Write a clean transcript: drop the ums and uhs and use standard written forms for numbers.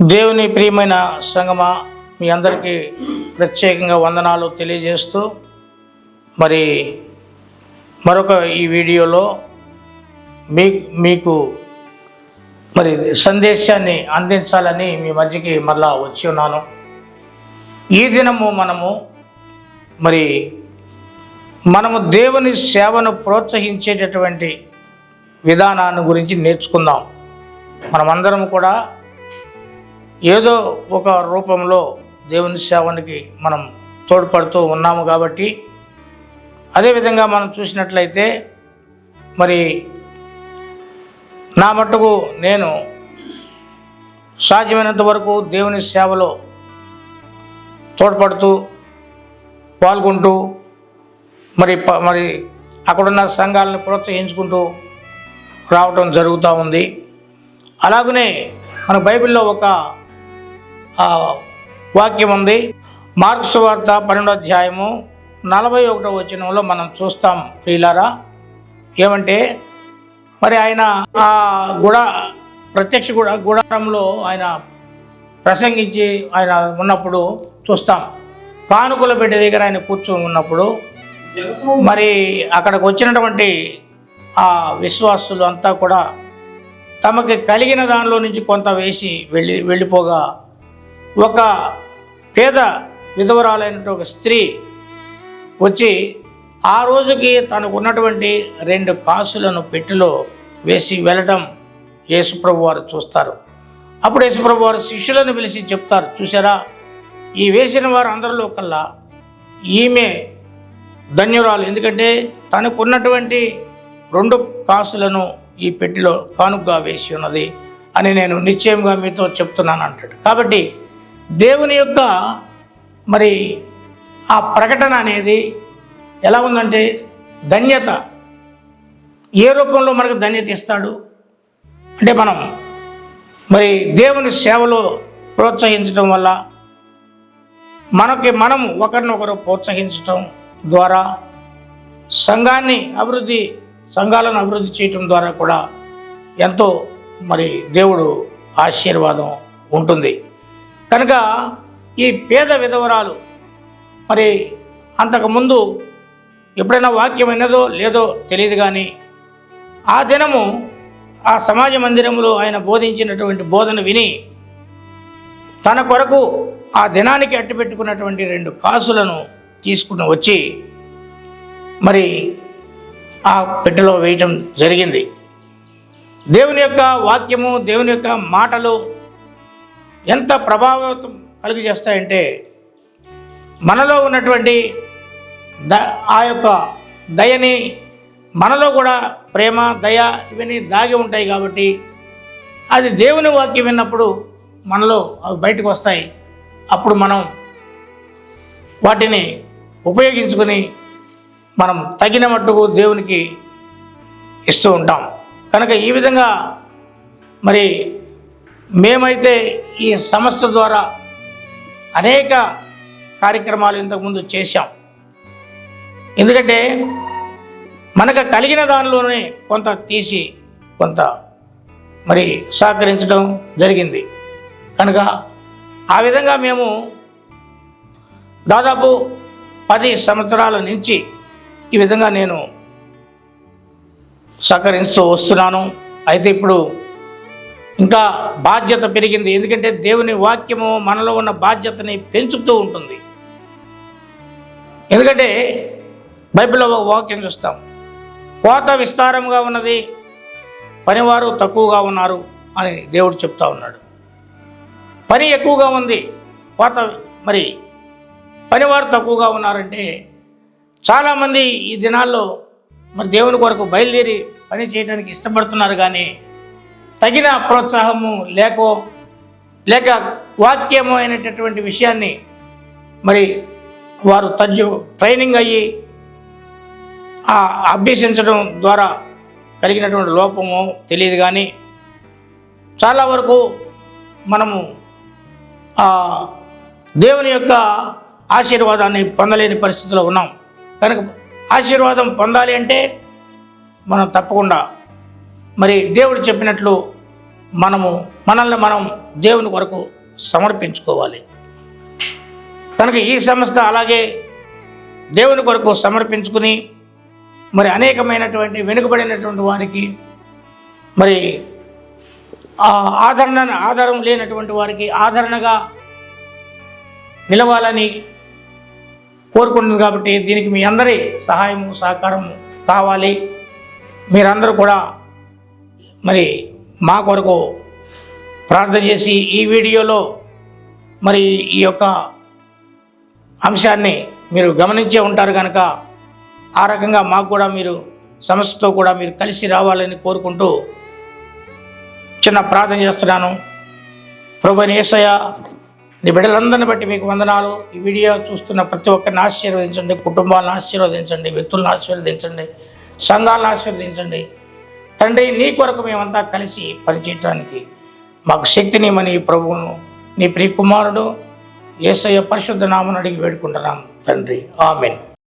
దేవుని ప్రియమైన సంగమా, మీ అందరికీ ప్రత్యేకంగా వందనాలు తెలియజేస్తూ మరి మరొక ఈ వీడియోలో మీకు మరి సందేశాన్ని అందించాలని మీ మధ్యకి మరలా వచ్చి ఉన్నాను. ఈ దినము మనము దేవుని సేవను ప్రోత్సహించేటటువంటి విధానాన్ని గురించి నేర్చుకుందాం. మనమందరం కూడా ఏదో ఒక రూపంలో దేవుని సేవనికి మనం తోడ్పడుతూ ఉన్నాము కాబట్టి, అదేవిధంగా మనం చూసినట్లయితే మరి నా మట్టుకు నేను సాధ్యమైనంత వరకు దేవుని సేవలో తోడ్పడుతూ పాల్గొంటూ మరి అక్కడున్న సంఘాలను ప్రోత్సహించుకుంటూ రావటం జరుగుతూ ఉంది. అలాగనే మన బైబిల్లో ఒక వాక్యం ఉంది. మార్కు సువార్త 12వ అధ్యాయము 41వ వచనంలో మనం చూస్తాం ప్రియులారా. ఏమంటే మరి ఆయన ఆ ప్రత్యక్ష గుడారంలో ఆయన ప్రసంగించి ఆయన ఉన్నప్పుడు చూస్తాం. కానుకల బిడ్డ దగ్గర ఆయన కూర్చొని ఉన్నప్పుడు మరి అక్కడికి వచ్చినటువంటి ఆ విశ్వాసులు అంతా కూడా తమకి కలిగిన దానిలో నుంచి కొంత వేసి వెళ్ళిపోగా, ఒక పేద విధవరాలైనటువంటి ఒక స్త్రీ వచ్చి ఆ రోజుకి తనకు ఉన్నటువంటి 2 కాసులను పెట్టెలో వేసి వెళ్ళడం యేసుప్రభు వారు చూస్తారు. అప్పుడు యేసుప్రభు వారు శిష్యులను పిలిచి చెప్తారు, చూసారా, ఈ వేసిన వారు అందరిలో కల్లా ఈమె ధన్యురాలు, ఎందుకంటే తనకున్నటువంటి 2 కాసులను ఈ పెట్టెలో కానుకగా వేసి ఉన్నది అని నేను నిశ్చయంగా మీతో చెప్తున్నాను అంటాడు. కాబట్టి దేవుని యొక్క మరి ఆ ప్రకటన అనేది ఎలా ఉందంటే, ధన్యత ఏ రూపంలో మనకు ధన్యత ఇస్తాడు అంటే, మనం మరి దేవుని సేవలో ప్రోత్సహించడం వల్ల మనం ఒకరినొకరు ప్రోత్సహించడం ద్వారా సంఘాలను అభివృద్ధి చేయటం ద్వారా కూడా ఎంతో మరి దేవుడు ఆశీర్వాదం ఉంటుంది. కనుక ఈ పేద విధవరాలు మరి అంతకుముందు ఎప్పుడైనా వాక్యం విన్నదో లేదో తెలియదు, కానీ ఆ దినము ఆ సమాజ మందిరంలో ఆయన బోధించినటువంటి బోధన విని తన కొరకు ఆ దినానికి అట్టిపెట్టుకున్నటువంటి 2 కాసులను తీసుకుని వచ్చి మరి ఆ పెట్టెలో వేయటం జరిగింది. దేవుని యొక్క వాక్యము, దేవుని యొక్క మాటలు ఎంత ప్రభావితం కలిగజేస్తాయంటే, మనలో ఉన్నటువంటి ఆ యొక్క దయని, మనలో కూడా ప్రేమ, దయ ఇవన్నీ దాగి ఉంటాయి. కాబట్టి అది దేవుని వాక్యం విన్నప్పుడు మనలో అవి బయటకు వస్తాయి. అప్పుడు మనం వాటిని ఉపయోగించుకొని మనం తగిన మట్టుకు దేవునికి ఇస్తూ ఉంటాం. కనుక ఈ విధంగా మరి మేమైతే ఈ సంస్థ ద్వారా అనేక కార్యక్రమాలు ఇంతకుముందు చేశాం. ఎందుకంటే మనకు కలిగిన దానిలోనే కొంత తీసి కొంత మరి సహకరించడం జరిగింది. కనుక ఆ విధంగా మేము దాదాపు 10 సంవత్సరాల నుంచి ఈ విధంగా నేను సహకరిస్తూ వస్తున్నాను. అయితే ఇప్పుడు ఇంకా బాధ్యత పెరిగింది. ఎందుకంటే దేవుని వాక్యము మనలో ఉన్న బాధ్యతని పెంచుతూ ఉంటుంది. ఎందుకంటే బైబిల్లో ఒక వాక్యం చూస్తాం, కోత విస్తారంగా ఉన్నది, పనివారు తక్కువగా ఉన్నారు అని దేవుడు చెప్తా ఉన్నాడు. పని ఎక్కువగా ఉంది, కోత మరి పనివారు తక్కువగా ఉన్నారంటే, చాలామంది ఈ దినాల్లో మరి దేవుని కొరకు బయలుదేరి పని చేయడానికి ఇష్టపడుతున్నారు, కానీ తగిన ప్రోత్సాహము లేక వాక్యము అయినటువంటి విషయాన్ని మరి వారు ట్రైనింగ్ అయ్యి అభ్యసించడం ద్వారా కలిగినటువంటి లోపము తెలియదు. కానీ చాలా వరకు మనము దేవుని యొక్క ఆశీర్వాదాన్ని పొందలేని పరిస్థితిలో ఉన్నాం. కనుక ఆశీర్వాదం పొందాలి అంటే మనం తప్పకుండా మరి దేవుడు చెప్పినట్లు మనల్ని మనం దేవుని కొరకు సమర్పించుకోవాలి. కనుక ఈ సంస్థ అలాగే దేవుని కొరకు సమర్పించుకుని మరి అనేకమైనటువంటి వెనుకబడినటువంటి వారికి, మరి ఆదరణ లేనటువంటి వారికి ఆదరణగా నిలవాలని కోరుకుంటుంది. కాబట్టి దీనికి మీ అందరి సహాయము సహకారము కావాలి. మీరందరూ కూడా మరి మా కొరకు ప్రార్థన చేసి ఈ వీడియోలో మరి ఈ యొక్క అంశాన్ని మీరు గమనించే ఉంటారు కనుక ఆ రకంగా మాకు కూడా మీరు సంస్థతో కూడా మీరు కలిసి రావాలని కోరుకుంటూ చిన్న ప్రార్థన చేస్తున్నాను. ప్రభువైన యేసయ్య, నీ బిడ్డలందరిని బట్టి మీకు వందనాలు. ఈ వీడియో చూస్తున్న ప్రతి ఒక్కరిని ఆశీర్వదించండి, కుటుంబాలను ఆశీర్వదించండి, వ్యక్తులను ఆశీర్వదించండి, సంఘాలను ఆశీర్వదించండి. తండ్రి, నీ కొరకు మేమంతా కలిసి పనిచేయడానికి మాకు శక్తినిమని ప్రభువును నీ ప్రియ కుమారుడు యేసయ్య పరిశుద్ధ నామమున అడిగి వేడుకుంటున్నాం తండ్రి. ఆమేన్.